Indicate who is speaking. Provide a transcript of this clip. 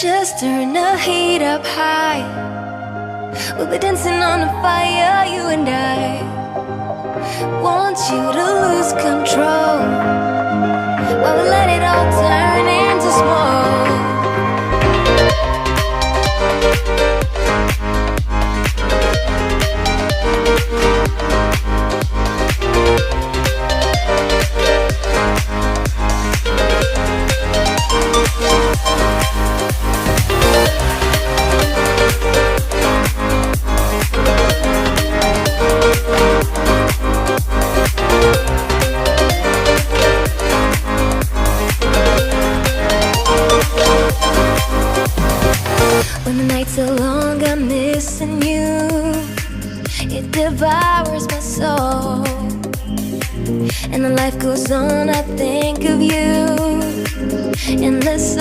Speaker 1: just turn the heat up high. We'll be dancing on the fire, you and I. Want you to lose control while we let it all turn into smoke. When the nights are long, I'm missing you. It devours my soul. And the life goes on, I think of you. Endless